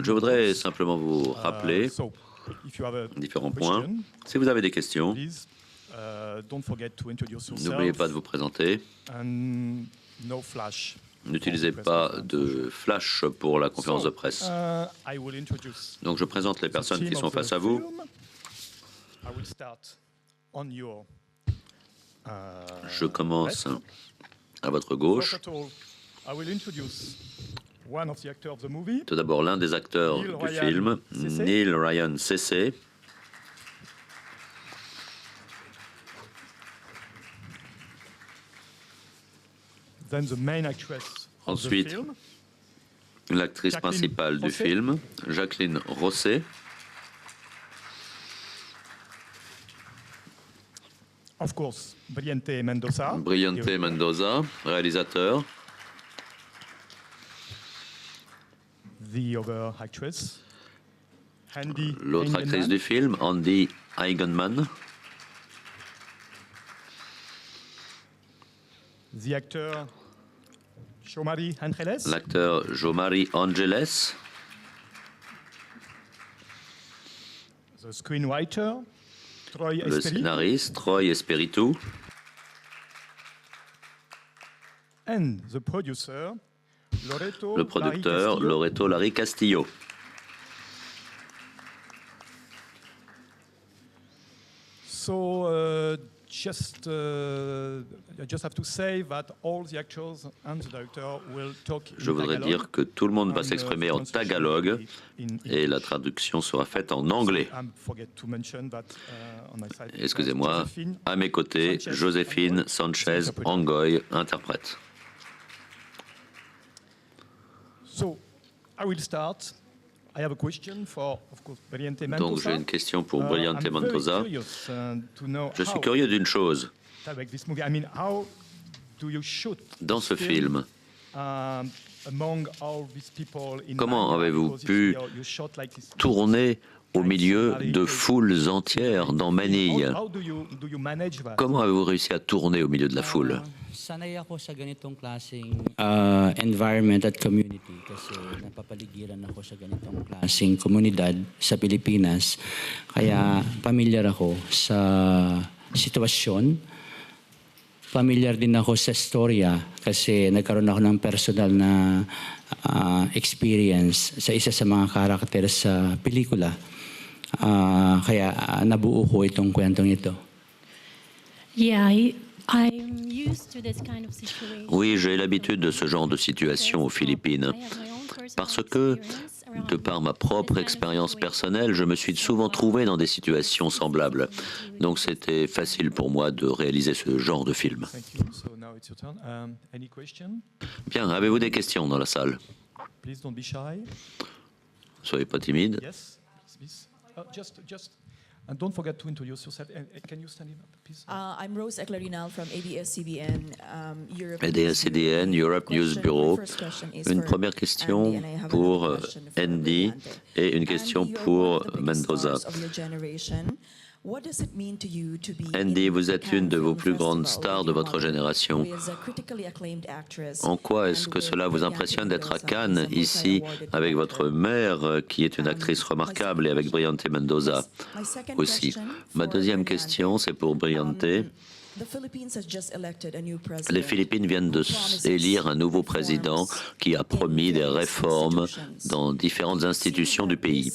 Je voudrais simplement vous rappeler différents points. Si vous avez des questions, n'oubliez pas de vous présenter. N'utilisez pas de flash pour la conférence de presse. Donc je présente les personnes qui sont face à vous. Je commence à votre gauche. Tout d'abord, l'un des acteurs du film, Neil Ryan CC. Ensuite, l'actrice principale du film, Jacqueline Rosset. Brilhante Mendoza, réalisateur. L'autre actrice du film, Andy Eigenman. L'acteur Jomari Angeles. Le scénariste Troy Espiritu. Le producteur Loreto Larry Castillo. Je voudrais dire que tout le monde va s'exprimer en tagalog et la traduction sera faite en anglais. Excusez-moi, à mes côtés, Joséphine Sanchez Angoy, interprète. Donc j'ai une question pour Brilhante Mendoza. Je suis curieux d'une chose. Dans ce film, comment avez-vous pu tourner au milieu de foules entières dans Manille? Comment avez-vous réussi à tourner au milieu de la foule? Sanay ako sa ganitong klaseng environment at community kasi napapaligiran ako sa ganitong klaseng komunidad sa Pilipinas. Kaya pamilyar ako sa sitwasyon. Pamilyar din ako sa storya kasi nagkaroon ako ng personal na experience sa isa sa mga karakter sa pelikula. Kaya nabuo ko itong kwentong ito. Yeah, Oui, j'ai l'habitude de ce genre de situation aux Philippines, parce que, de par ma propre expérience personnelle, je me suis souvent trouvé dans des situations semblables. Donc c'était facile pour moi de réaliser ce genre de film. Bien, avez-vous des questions dans la salle? Soyez pas timide. And don't forget to introduce yourself. Can you stand up, please? I'm Rose Eclarinal from ABS-CBN Europe. ABS-CBN Europe News Bureau. Une première question pour Andy et une question pour Mendoza. Andy, vous êtes une de vos plus grandes stars de votre génération. En quoi est-ce que cela vous impressionne d'être à Cannes, ici, avec votre mère, qui est une actrice remarquable, et avec Brilhante Mendoza aussi? Ma deuxième question, c'est pour Brilhante. Les Philippines viennent d'élire un nouveau président qui a promis des réformes dans différentes institutions du pays.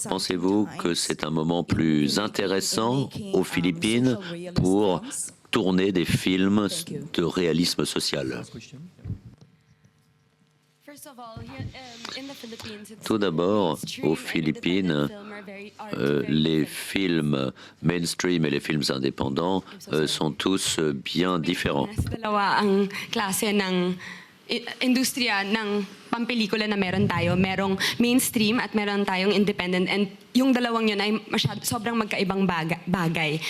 Pensez-vous que c'est un moment plus intéressant aux Philippines pour tourner des films de réalisme social? Tout d'abord, aux Philippines, les films mainstream et les films indépendants sont tous bien différents. Industriya ng pampelikula na meron tayo, merong mainstream at meron tayong independent, and yung dalawang yun ay sobrang magkaibang bagay.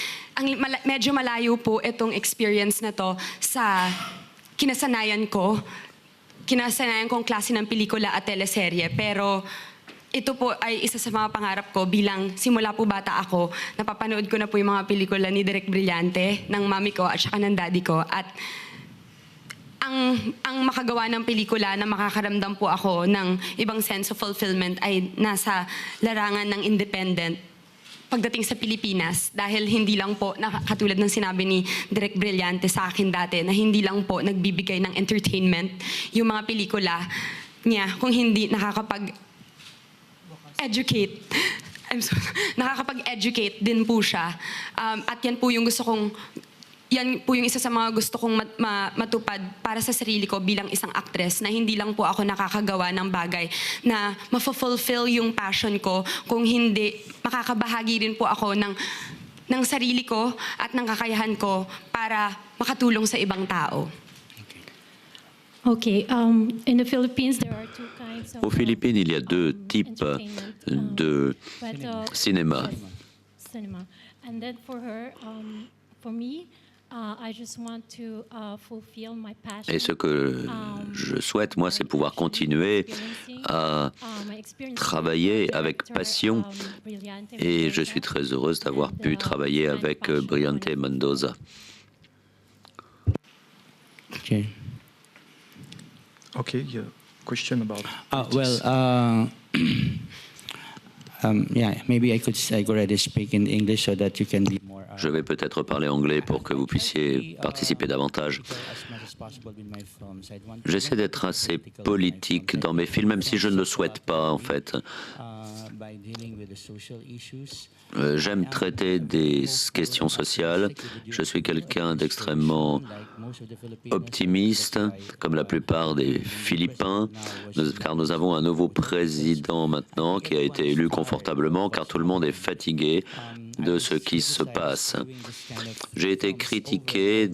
Medyo malayo po itong experience na to sa kinasanayan kong klase ng pelikula at teleserye, pero ito po ay isa sa mga pangarap ko bilang simula po bata ako, napapanood ko na po yung mga pelikula ni Direk Brillante, ng mami ko at saka ng daddy ko, at ang makagawa ng pelikula na makakaramdam po ako ng ibang sense of fulfillment ay nasa larangan ng independent pagdating sa Pilipinas, dahil hindi lang po, katulad ng sinabi ni Direk Brillante sa akin dati, na hindi lang po nagbibigay ng entertainment yung mga pelikula niya, kung hindi nakakapag-educate. Nakakapag-educate din po siya. At yan po yung isa sa mga gusto kong matupad para sa sarili ko bilang isang actress, na hindi lang po ako nakakagawa ng bagay na ma-fulfill yung passion ko, kung hindi makakabahagi rin po ako ng sarili ko at ng kakayahan ko para makatulong sa ibang tao. Okay. In the Philippines, there are two kinds of. Aux Philippines, il y a deux types de cinéma. Cinema. And then for her, for me, I just want to fulfill my passion. Et ce que je souhaite, moi, c'est pouvoir continuer à travailler avec passion. Et je suis très heureuse d'avoir pu travailler avec Brillante Mendoza. Okay. Okay, yeah. Question about. Yeah, maybe I could already speak in English so that you can be more. Je vais peut-être parler anglais pour que vous puissiez participer davantage. J'essaie d'être assez politique dans mes films, même si je ne le souhaite pas, en fait. J'aime traiter des questions sociales. Je suis quelqu'un d'extrêmement optimiste, comme la plupart des Philippins, car nous avons un nouveau président maintenant qui a été élu confortablement, car tout le monde est fatigué de ce qui se passe. J'ai été critiqué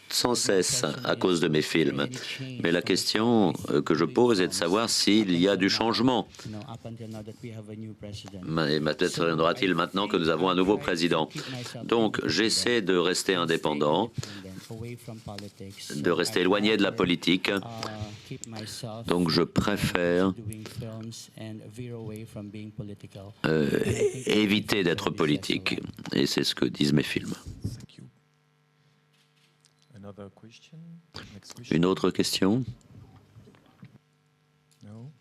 sans cesse à cause de mes films. Mais la question que je pose est de savoir s'il y a du changement. Et peut-être y en aura-t-il maintenant que nous avons un nouveau président. Donc j'essaie de rester indépendant, de rester éloigné de la politique. Donc je préfère éviter d'être politique. Et c'est ce que disent mes films. Une autre question? No.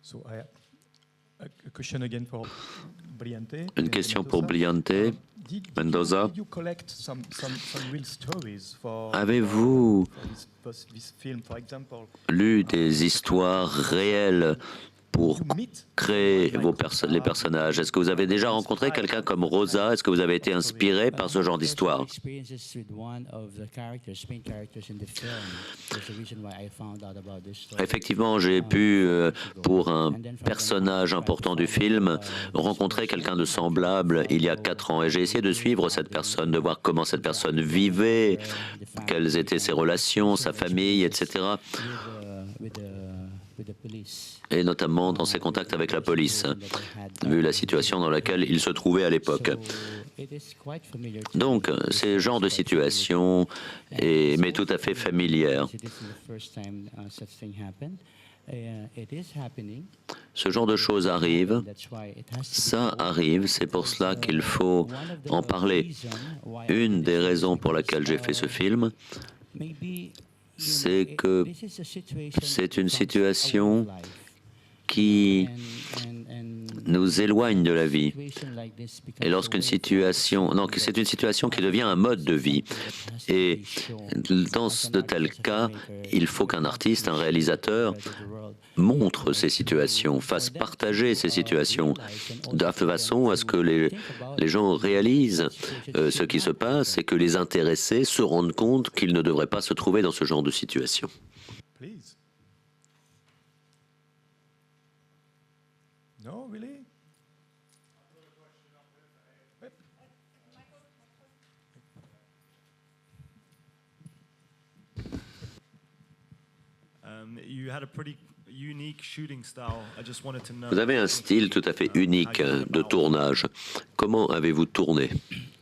So a question again for Brillante. Une question pour Brillante Mendoza. Avez-vous lu des histoires réelles pour créer les personnages? Est-ce que vous avez déjà rencontré quelqu'un comme Rosa? Est-ce que vous avez été inspiré par ce genre d'histoire? Effectivement, j'ai pu, pour un personnage important du film, rencontrer quelqu'un de semblable il y a 4 ans. Et j'ai essayé de suivre cette personne, de voir comment cette personne vivait, quelles étaient ses relations, sa famille, etc. Et notamment dans ses contacts avec la police, vu la situation dans laquelle il se trouvait à l'époque. Donc, ce genre de situation m'est tout à fait familière. Ce genre de choses arrive, ça arrive, c'est pour cela qu'il faut en parler. Une des raisons pour laquelle j'ai fait ce film, c'est que c'est une situation qui nous éloigne de la vie. Et lorsqu'une situation... Non, c'est une situation qui devient un mode de vie. Et dans de tels cas, il faut qu'un artiste, un réalisateur, montre ces situations, fasse partager ces situations, de façon à ce que les gens réalisent ce qui se passe et que les intéressés se rendent compte qu'ils ne devraient pas se trouver dans ce genre de situation. No, really? Vous avez un style tout à fait unique de tournage. Comment avez-vous tourné?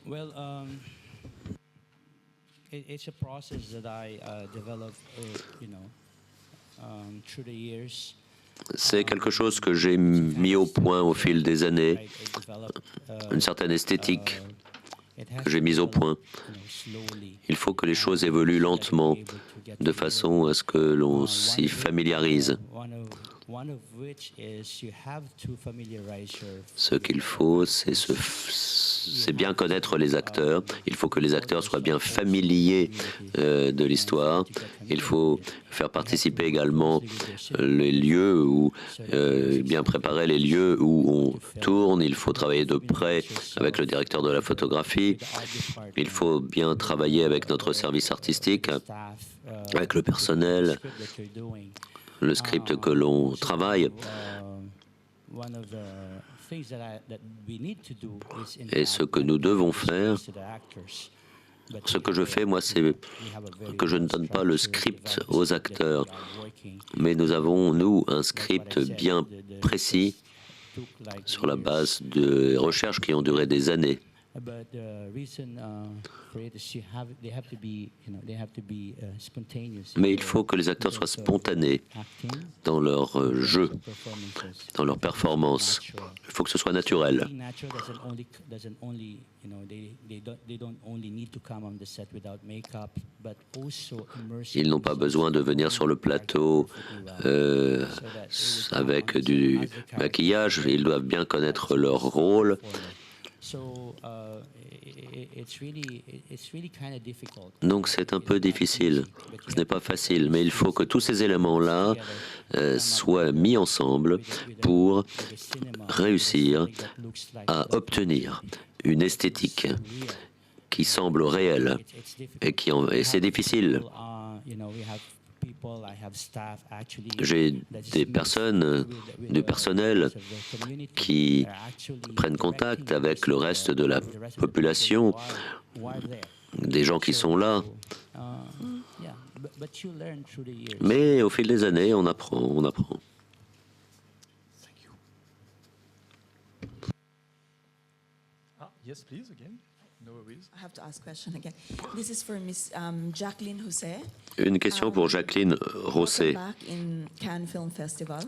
Well, it's a process that I developed, through the years. C'est quelque chose que j'ai mis au point au fil des années, une certaine esthétique que j'ai mises au point. Il faut que les choses évoluent lentement, de façon à ce que l'on s'y familiarise. Ce qu'il faut, c'est bien connaître les acteurs. Il faut que les acteurs soient bien familiers de l'histoire. Il faut faire participer également les lieux où, bien préparer les lieux où on tourne. Il faut travailler de près avec le directeur de la photographie. Il faut bien travailler avec notre service artistique, avec le personnel, le script que l'on travaille. Et ce que nous devons faire, ce que je fais, moi, c'est que je ne donne pas le script aux acteurs, mais nous avons, nous, un script bien précis sur la base de recherches qui ont duré des années. Mais il faut que les acteurs soient spontanés dans leur jeu, dans leur performance. Il faut que ce soit naturel. Ils n'ont pas besoin de venir sur le plateau avec du maquillage. Ils doivent bien connaître leur rôle. Donc c'est un peu difficile, ce n'est pas facile, mais il faut que tous ces éléments-là soient mis ensemble pour réussir à obtenir une esthétique qui semble réelle et c'est difficile. J'ai des personnes, du personnel qui prennent contact avec le reste de la population, des gens qui sont là. Mais au fil des années, on apprend, on apprend. Yes, please, again. No worries. I have to ask a question again. This is for Miss Jacqueline Jose. Une question pour Jacqueline José. Back in Cannes Film Festival.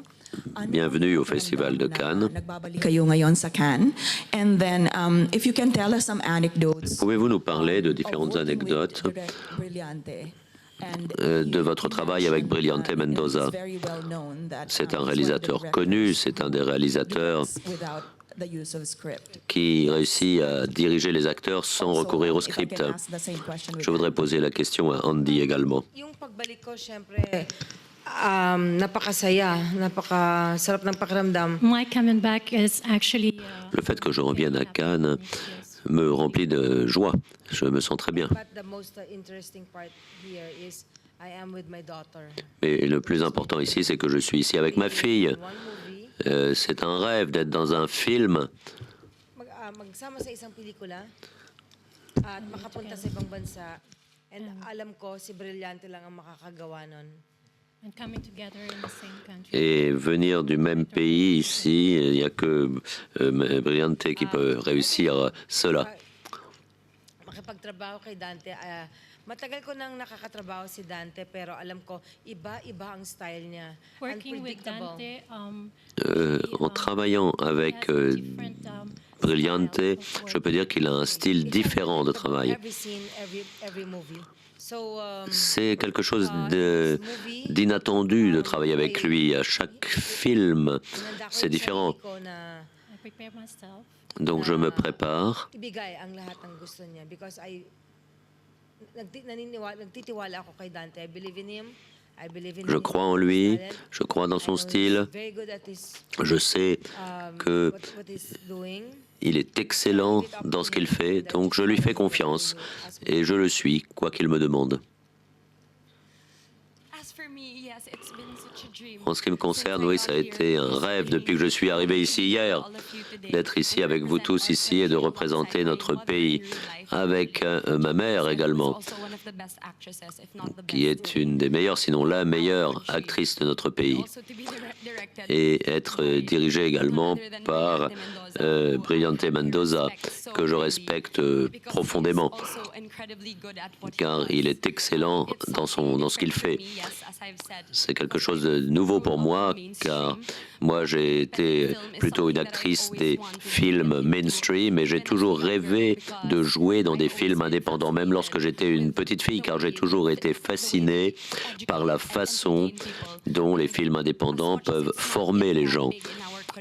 Bienvenue au Festival de Cannes. Nagbabalik kayo ngayon sa Cannes. And then, if you can tell us some anecdotes. Pouvez-vous nous parler de différentes anecdotes de votre travail avec Brilliante Mendoza? C'est un réalisateur connu, c'est un des réalisateurs qui réussit à diriger les acteurs sans recourir au script. Je voudrais poser la question à Andy également. My coming back is actually Le fait que je revienne à Cannes me remplit de joie. Je me sens très bien. Mais le plus important ici, c'est que je suis ici avec ma fille. C'est un rêve d'être dans un film. Magsama sa isang pelikula at makapunta sa ibang bansa. And alam ko si Brilliante lang ang makakagawa nun. and coming together in the same country. Et venir du même pays ici, il n'y a que Brilliante qui peut réussir cela. Makipagtrabaho kay Dante, matagal ko nang nakakatrabaho si Dante, pero alam ko, iba-iba ang style niya. Working with Unpredictable. Dante, En travaillant avec Brilliante, je peux dire qu'il a un style différent de travail. Every scene, every movie. C'est quelque chose d'inattendu de travailler avec lui. À chaque film, c'est différent. I prepare myself. Donc je me prépare. Ibigay ang lahat ng gusto niya because nagtitiwala ako kay Dante. I believe in him. I believe in Je crois en lui, je crois dans son style. very good at his Je sais que what he's doing. il est excellent dans ce qu'il fait, donc je lui fais confiance et je le suis, quoi qu'il me demande. En ce qui me concerne, oui, ça a été un rêve depuis que je suis arrivé ici hier, d'être ici avec vous tous ici et de représenter notre pays, avec ma mère également, qui est une des meilleures, sinon la meilleure actrice de notre pays, et être dirigée également par Brilliante Mendoza, que je respecte profondément, car il est excellent dans ce qu'il fait. C'est quelque chose de nouveau pour moi, car moi j'ai été plutôt une actrice des films mainstream et j'ai toujours rêvé de jouer joué dans des films indépendants, même lorsque j'étais une petite fille, car j'ai toujours été fasciné par la façon dont les films indépendants peuvent former les gens,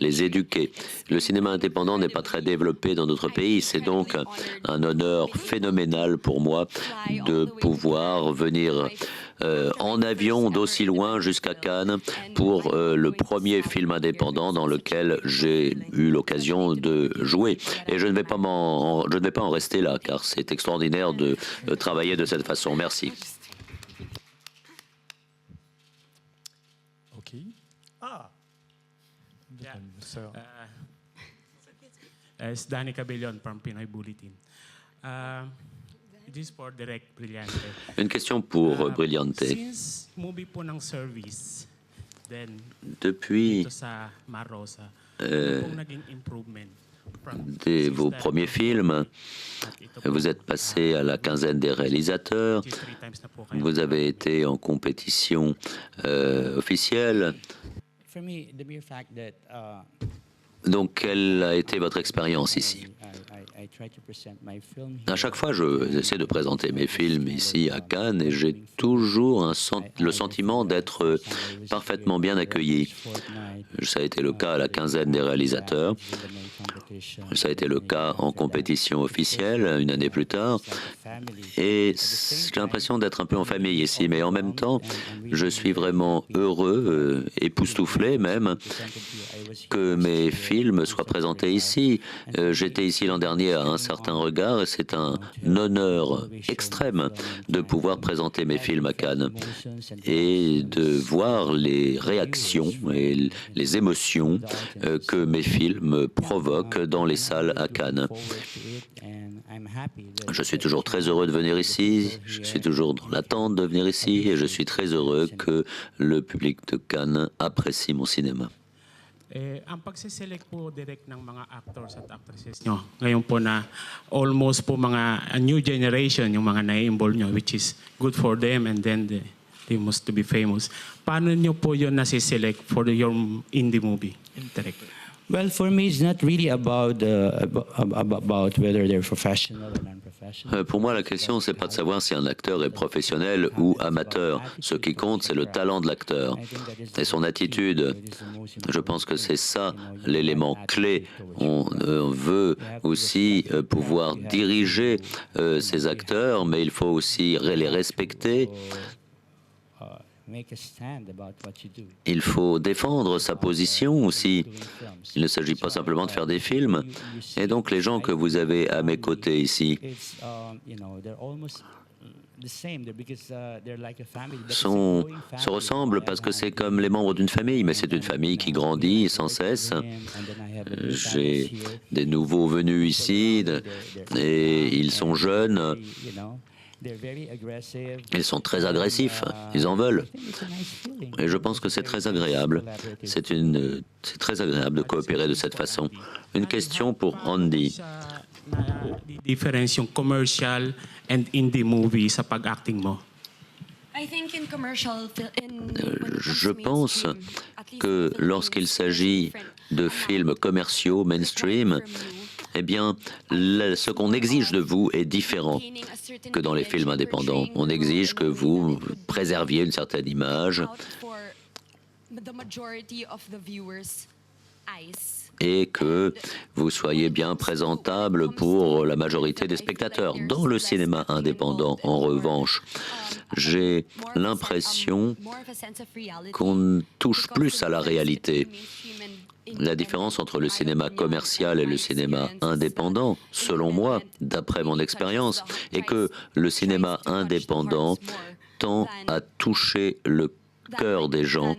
les éduquer. Le cinéma indépendant n'est pas très développé dans notre pays. C'est donc un honneur phénoménal pour moi de pouvoir venir en avion d'aussi loin jusqu'à Cannes pour le premier film indépendant dans lequel j'ai eu l'occasion de jouer. Et je ne vais pas en rester là, car c'est extraordinaire de travailler de cette façon. Merci. OK. Ah. Sir. It's Danny Cabellon from Pinoy Bulletin. This is for Direct Brillante. Une question pour Brillante. Since movie po ng service, then Depuis ito sa Marosa, ano pong naging improvement from vos premiers films, vous êtes passé à la quinzaine des réalisateurs, 3 times na po kayo. vous avez été en compétition officielle. For me, the mere fact that Donc, quelle a été votre expérience ici? I try to present my film À chaque fois, j'essaie de présenter mes films ici à Cannes et j'ai toujours le sentiment d'être parfaitement bien accueilli. Ça a été le cas à la quinzaine des réalisateurs. Ça a été le cas en compétition officielle une année plus tard. Et j'ai l'impression d'être un peu en famille ici, mais en même temps, je suis vraiment heureux, époustouflé même, que mes films soient présentés ici. J'étais ici l'an dernier à Un certain regard et c'est un honneur extrême de pouvoir présenter mes films à Cannes et de voir les réactions et les émotions que mes films provoquent dans les salles à Cannes. Je suis toujours très heureux de venir ici, je suis toujours dans l'attente de venir ici et je suis très heureux que le public de Cannes apprécie mon cinéma. Ang pagsiselect po direct ng mga actors at actresses nyo, ngayon po na almost po mga a new generation yung mga na-involve nyo, which is good for them and then they must to be famous. Paano nyo po yun nasiselect for your indie movie? Direct. Well, for me, it's not really about whether they're professional or non-professional. Pour moi, la question, c'est pas de savoir si un acteur est professionnel ou amateur. Ce qui compte, c'est le talent de l'acteur et son attitude. Je pense que c'est ça l'élément clé. On veut aussi pouvoir diriger ces acteurs, mais il faut aussi les respecter. Il faut défendre sa position aussi. Il ne s'agit pas simplement de faire des films. Et donc les gens que vous avez à mes côtés ici se ressemblent parce que c'est comme les membres d'une famille, mais c'est une famille qui grandit sans cesse. J'ai des nouveaux venus ici et ils sont jeunes. Ils sont très agressifs, ils en veulent. Et je pense que c'est très agréable. C'est très agréable de coopérer de cette façon. Une question pour Andy. Difference yung commercial and indie movie sa pag-acting mo? Je pense que lorsqu'il s'agit de films commerciaux, mainstream, eh bien, ce qu'on exige de vous est différent que dans les films indépendants. On exige que vous préserviez une certaine image et que vous soyez bien présentable pour la majorité des spectateurs. Dans le cinéma indépendant, en revanche, j'ai l'impression qu'on touche plus à la réalité. La différence entre le cinéma commercial et le cinéma indépendant, selon moi, d'après mon expérience, est que le cinéma indépendant tend à toucher le cœur des gens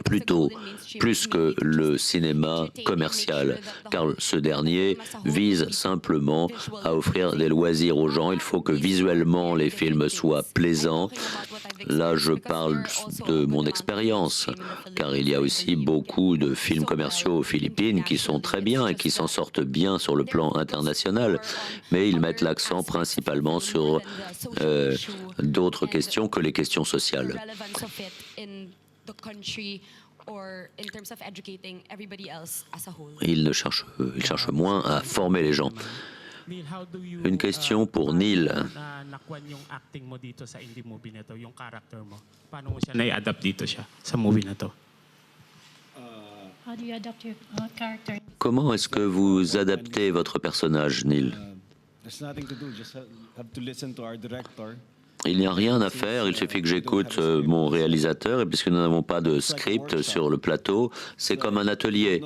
plus que le cinéma commercial, car ce dernier vise simplement à offrir des loisirs aux gens. Il faut que visuellement les films soient plaisants. Là, je parle de mon expérience, car il y a aussi beaucoup de films commerciaux aux Philippines qui sont très bien et qui s'en sortent bien sur le plan international, mais ils mettent l'accent principalement sur d'autres questions que les questions sociales. Ils cherchent moins à former les gens. Neil, how do you, Une question pour Neil. nakuha yung acting mo dito sa indie movie na to, yung character mo. Paano mo siya na-adapt dito siya sa movie na to? How do you adapt your character? Comment est-ce que vous adaptez votre personnage, Neil? There's nothing to do, just have to listen to our director. Il n'y a rien à faire, il suffit que j'écoute mon réalisateur, et puisque nous n'avons pas de script sur le plateau, c'est comme un atelier.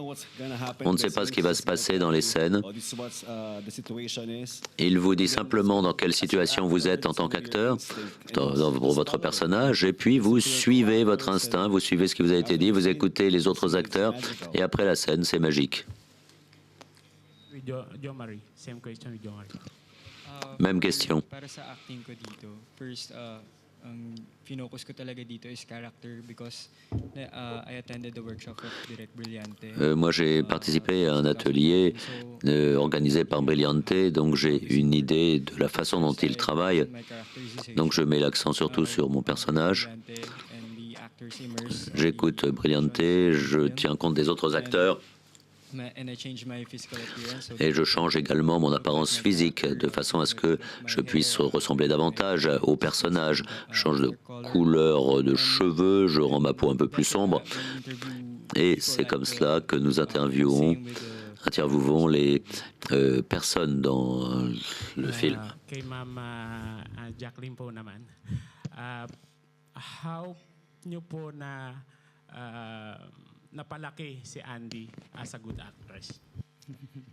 On ne sait pas ce qui va se passer dans les scènes. Il vous dit simplement dans quelle situation vous êtes en tant qu'acteur, pour votre personnage, et puis vous suivez votre instinct, vous suivez ce qui vous a été dit, vous écoutez les autres acteurs, et après la scène, c'est magique. Jo Marie, same question with Jo Marie. Même question. Para sa acting ko dito, first, ang finokus ko talaga dito is character because I attended the workshop of Direct Brillante. Moi, j'ai participé à un atelier organisé par Brillante, donc j'ai une idée de la façon dont il travaille. Donc je mets l'accent surtout sur mon personnage. J'écoute Brillante, je tiens compte des autres acteurs. Et je change également mon apparence physique de façon à ce que je puisse ressembler davantage au personnage. Je change de couleur de cheveux, je rends ma peau un peu plus sombre. Et c'est comme cela que nous interviewons les personnes dans le film. Kay Ma'am Jacqueline po naman, how nyo po napalaki si Andy as a good actress?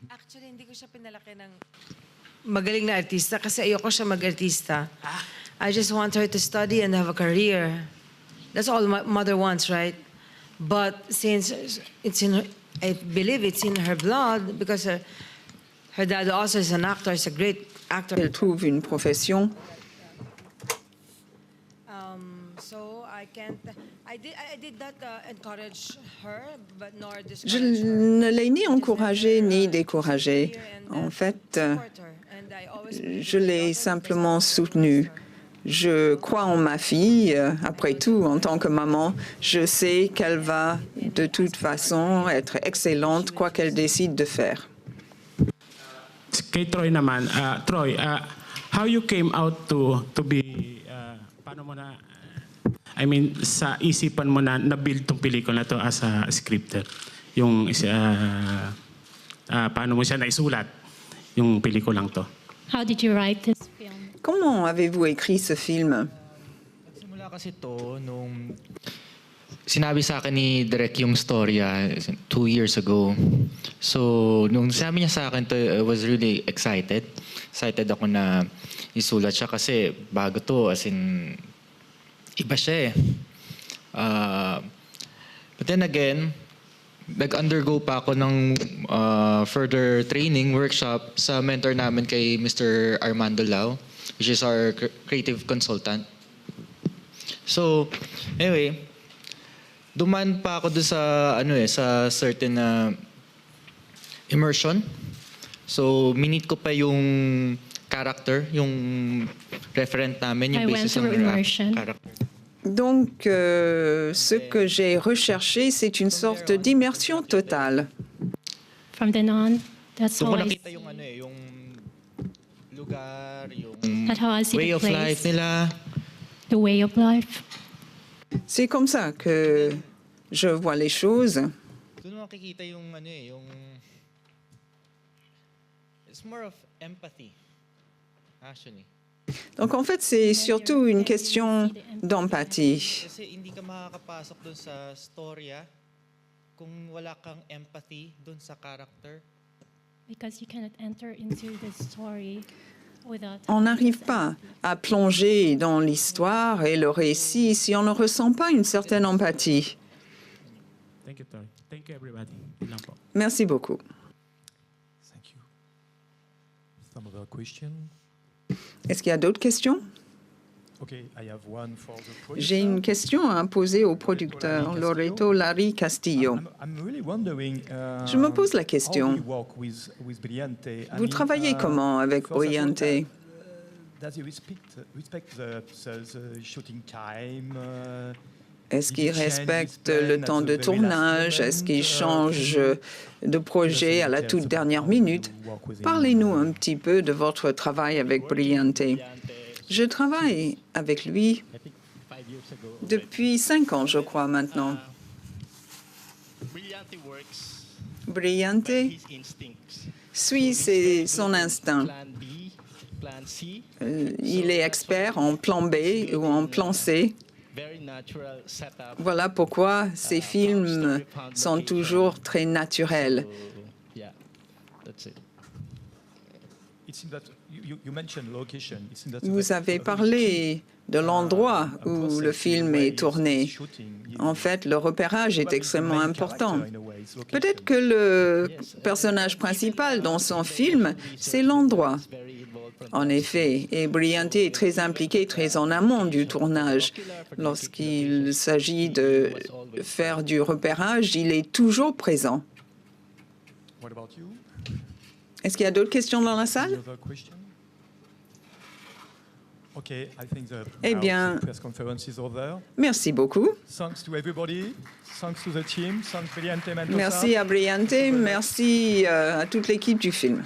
Actually, hindi ko siya pinalaki ng magaling na artista kasi ayoko siya mag-artista. I just want her to study and have a career. That's all my mother wants, right? But since it's in her, I believe it's in her blood because her dad also is an actor, is a great actor. Elle trouve une profession. So I can't. I did not encourage her, but nor discourage Je her. ne l'ai ni encouragée ni découragée. En fait, je l'ai simplement soutenue. Je crois en ma fille. Après tout, en tant que maman, je sais qu'elle va de toute façon être excellente, quoi qu'elle décide de faire. Kay Troy naman, Troy, how you came out to be, paano mo na, I mean, sa isipan mo na na-build tong pelikula na to as a scripter? Yung, paano mo siya naisulat, yung pelikulang to? How did you write this film? Comment avez-vous écrit ce film? Simula kasi to nung sinabi sa akin ni Direk yung storya 2 years ago. So, nung sabi niya sa akin to, I was really excited. Excited ako na isulat siya kasi bago to, as in, iba siya eh. But then again, nag-undergo pa ako ng further training workshop sa mentor namin kay Mr. Armando Lau, which is our creative consultant. So, anyway, duman pa ako doon sa sa certain immersion. So, minute ko pa yung character, yung referent namin, yung basis ng character. Donc, ce que j'ai recherché, c'est une sorte d'immersion totale. From then on, that's how I nakita yung yung lugar, yung that's how I see way the of place, life nila. the way of life. C'est comme ça que je vois les choses. Doon makikita yung yung it's more of empathy, actually. Donc, en fait, c'est surtout une question d'empathie. Kasi hindi ka makakapasok doon sa storya kung wala kang empathy doon sa character. Because you cannot enter into the story without. On n'arrive pas à plonger dans l'histoire et le récit si on ne ressent pas une certaine empathie. Thank you, Troy. Thank you, everybody. Lang po. Merci beaucoup. Thank you. Some other question? Est-ce qu'il y a d'autres questions? Okay, I have one for the producer. J'ai une question à poser au producteur, Loreto Larry Castillo. I'm really wondering, Je me pose la question. how do you work with Brillante? I Vous mean, travaillez comment avec first of all, Brillante? Does he respect the shooting time? Est-ce qu'il respecte le temps de tournage? Est-ce qu'il change de projet à la toute dernière minute? Parlez-nous un petit peu de votre travail avec Brillante. Je travaille avec lui depuis 5 ans, je crois, maintenant. Brillante suit son instinct. Il est expert en plan B ou en plan C. Voilà pourquoi ces films sont toujours très naturels. Vous avez parlé de l'endroit où le film est tourné. En fait, le repérage est extrêmement important. Peut-être que le personnage principal dans son film, c'est l'endroit. En effet, et Brillante est très impliqué, très en amont du tournage. Lorsqu'il s'agit de faire du repérage, il est toujours présent. Est-ce qu'il y a d'autres questions dans la salle? Eh bien, merci beaucoup. Merci à Brillante, merci à toute l'équipe du film.